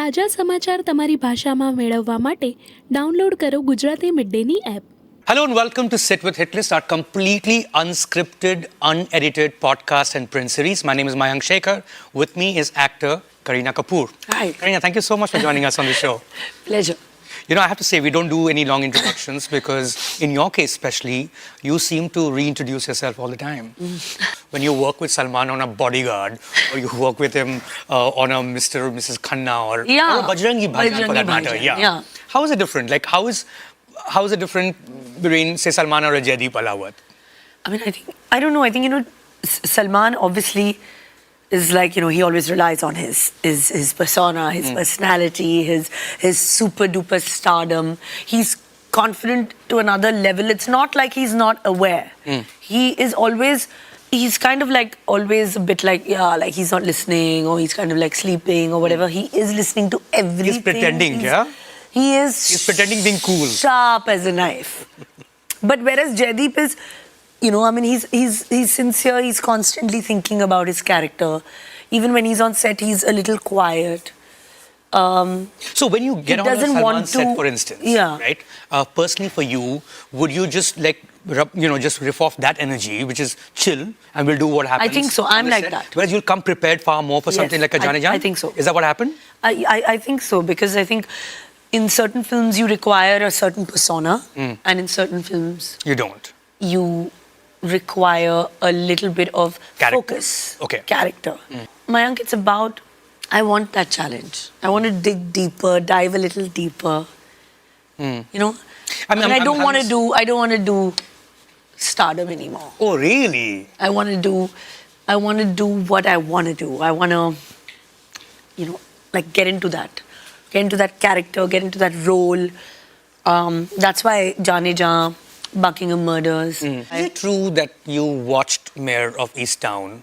તાજા સમાચાર તમારી ભાષામાં મેળવવા માટે ડાઉનલોડ કરો ગુજરાતી મિડડેની app. Hello and welcome to Sit with Hitlist, our completely unscripted, unedited podcast and print series. My name is Mayank Shekhar. With me is actor Kareena Kapoor. Hi. Kareena, thank you so much for joining us on the show. Pleasure. You know, I have to say, we don't do any long introductions because in your case especially, you seem to reintroduce yourself all the time. When you work with Salman on a Bodyguard, or you work with him on a Mr. or Mrs. Khanna, or a Bajrangi Bhaijaan for that matter. Yeah. How is it different? Like, how is it different between, say, Salman or a Jaideep Alawat? I mean, I don't know. I think, Salman obviously is like, he always relies on his persona, his personality, his super duper stardom. He's confident to another level. It's not like he's not aware. He is always, he's kind of like always a bit like, like he's not listening, or he's kind of like sleeping or whatever. He is listening to everything. He's pretending, He's pretending being cool. Sharp as a knife. But whereas Jaideep is, he's sincere. He's constantly thinking about his character. Even when he's on set, he's a little quiet. So when you get on a Salman set, for instance, right? Personally for you, would you just like, just riff off that energy, which is chill, and we'll do what happens? I think so. I'm like that. Whereas you'll come prepared far more for something like a Jaane Jaan? I think so. Is that what happened? I think so, because I think in certain films you require a certain persona, and in certain films You don't. you require a little bit of focus. Okay. Character. Mayank, it's about, I want that challenge. I want to dig deeper, dive a little deeper. I don't want to do stardom anymore. Oh, really? I want to do what I want to do. I want to, like get into that character, get into that role. That's why Jaane Jaan, Buckingham Murders. Is it true that you watched Mayor of Easttown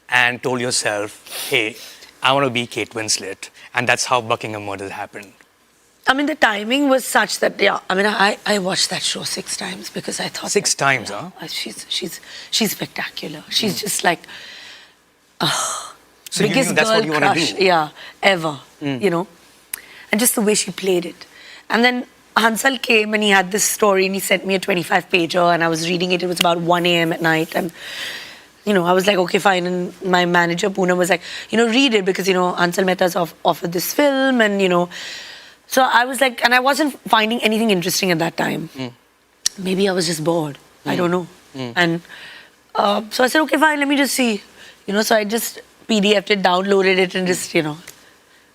and told yourself, hey, I want to be Kate Winslet, and that's how Buckingham Murders happened? I mean, the timing was such that, I watched that show 6 times because I thought... 6 times, huh? She's spectacular. She's just like... So biggest that's girl what you want crush, to do? Ever, And just the way she played it. And then Hansal came and he had this story and he sent me a 25-pager and I was reading it. It was about 1 a.m. at night and, I was like, okay, fine. And my manager, Poonam, was like, read it because, Hansal Mehta's offered this film and, So I was like, and I wasn't finding anything interesting at that time. Maybe I was just bored. I don't know. And so I said, okay, fine, let me just see. So I just PDF'd it, downloaded it and just, I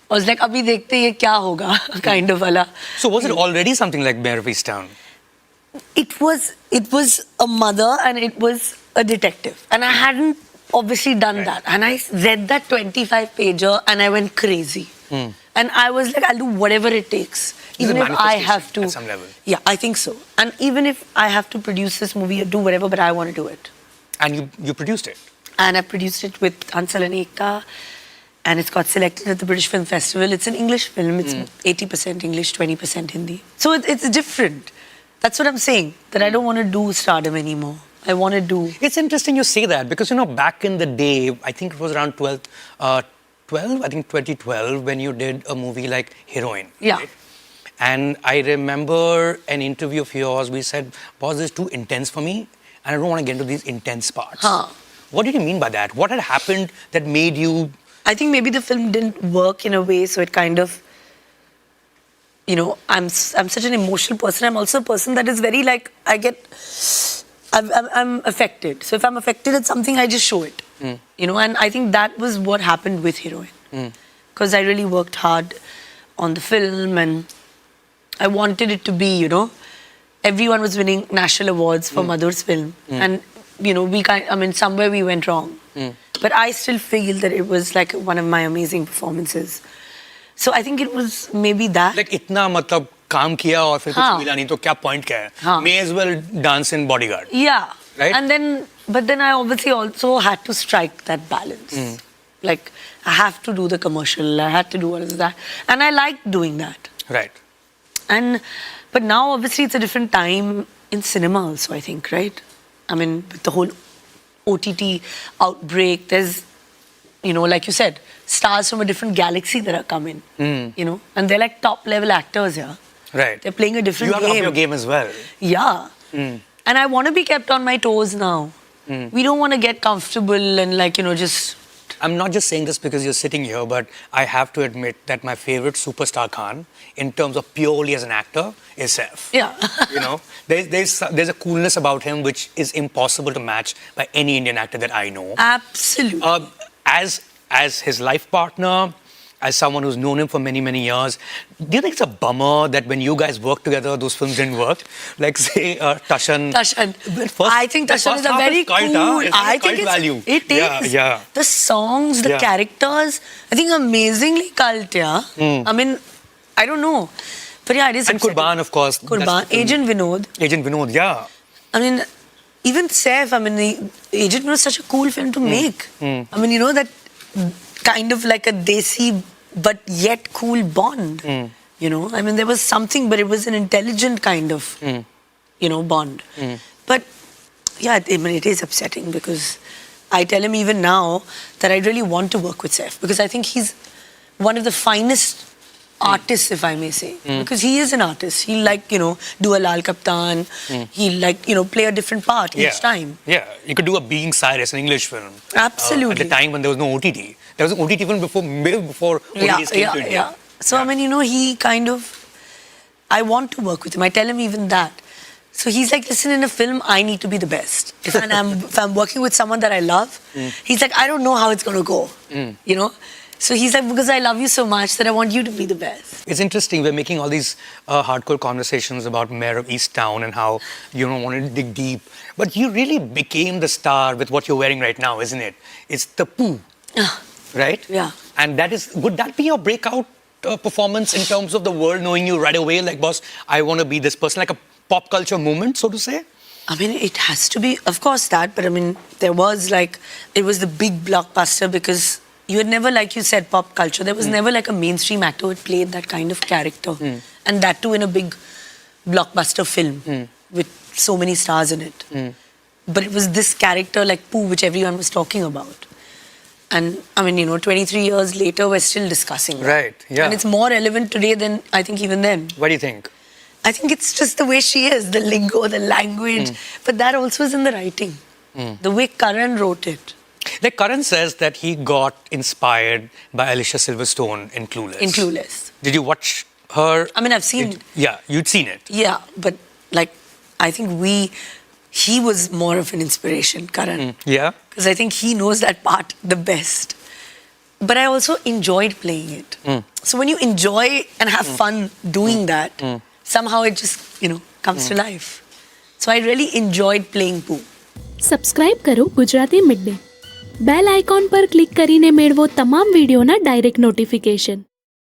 was like, abhi dekhte ye kya hoga, kind of wala. So was it already something like Mayor of Easttown? It was a mother and it was a detective. And I hadn't obviously done that. And I read that 25-pager and I went crazy. And I was like, I'll do whatever it takes. Even if I have to. At some level. Yeah, I think so. And even if I have to produce this movie or do whatever, but I want to do it. And you produced it? And I produced it with Hansal and Ekta. And it's got selected at the British Film Festival. It's an English film. It's 80% English, 20% Hindi. So it's different. That's what I'm saying. That I don't want to do stardom anymore. I want to do... It's interesting you say that because, back in the day, I think it was around 2012, when you did a movie like Heroine. Yeah. Right? And I remember an interview of yours. We said, boss, this is too intense for me. And I don't want to get into these intense parts. What did you mean by that? What had happened that made you... I think maybe the film didn't work in a way, so it kind of, I'm such an emotional person. I'm also a person that is very like, I'm affected. So if I'm affected at something, I just show it. And I think that was what happened with Heroine. Because I really worked hard on the film and I wanted it to be, everyone was winning national awards for Madhur's film. And, somewhere we went wrong. But I still feel that it was like one of my amazing performances. So I think it was maybe that. Like itna matlab kaam kiya aur fir kuch mila nahi to kya point kya hai? May as well dance in Bodyguard. Yeah. Right? But then I obviously also had to strike that balance. Like I have to do the commercial. I had to do all of that. And I liked doing that. Right. But now obviously it's a different time in cinema also, I think, right? I mean, with the whole OTT outbreak, there's, like you said, stars from a different galaxy that are coming, you know, and they're like top level actors here. Right. They're playing a different You have to game. up your game as well. Yeah. And I want to be kept on my toes now. We don't want to get comfortable and like, you know, just... I'm not just saying this because you're sitting here, but I have to admit that my favorite superstar Khan, in terms of purely as an actor, is Saif. Yeah. You know, there's a coolness about him which is impossible to match by any Indian actor that I know. Absolutely. As his life partner, as someone who's known him for many, many years, do you think it's a bummer that when you guys worked together, those films didn't work? Like, say, Tashan. I think Tashan is a very cool... I think it's value. It is. Yeah. The songs, the characters, I think amazingly cult, yeah. I mean, I don't know. But yeah, it is And upsetting. Kurban, of course. Kurban, Agent Vinod. Agent Vinod, yeah. I mean, even Saif, I mean, Agent Vinod is such a cool film to make. I mean, you know, that kind of like a desi but yet cool Bond. You know, I mean, there was something, but it was an intelligent kind of, you know, Bond. But yeah, I mean, it is upsetting because I tell him even now that I really want to work with Saif because I think he's one of the finest artists, if I may say, because he is an artist. He'll like, you know, do a Lal Kaptan. He'll like, you know, play a different part each time. Yeah, you could do a Being Cyrus, an English film. Absolutely. At the time when there was no OTT. There was an OTT film before OTTs came to India. Yeah. So, I mean, you know, he kind of... I want to work with him. I tell him even that. So he's like, listen, in a film, I need to be the best. If I'm working with someone that I love, he's like, I don't know how it's going to go, you know? So he's like, because I love you so much that I want you to be the best. It's interesting. We're making all these hardcore conversations about Mayor of East Town and how you don't want to dig deep. But you really became the star with what you're wearing right now, isn't it? It's the poo, right? Yeah. And would that be your breakout performance in terms of the world knowing you right away? Like, boss, I want to be this person, like a pop culture moment, so to say? I mean, it has to be, of course, that. But I mean, there was like, it was the big blockbuster because you had never, like you said, pop culture. There was never like a mainstream actor who had played that kind of character. And that too in a big blockbuster film with so many stars in it. But it was this character like Pooh, which everyone was talking about. And I mean, you know, 23 years later, we're still discussing that. Right, yeah. And it's more relevant today than I think even then. What do you think? I think it's just the way she is, the lingo, the language. But that also is in the writing. The way Karan wrote it. Like Karan says that he got inspired by Alicia Silverstone in Clueless. Did you watch her? I mean, I've seen... Yeah, you'd seen it. Yeah, but like, I think he was more of an inspiration, Karan. Yeah? Because I think he knows that part the best. But I also enjoyed playing it. So when you enjoy and have fun doing that, somehow it just, you know, comes to life. So I really enjoyed playing Pooh. Subscribe કરો Gujarati midday bell icon પર click કરીને મેળવો તમામ વિડીયોના direct notification.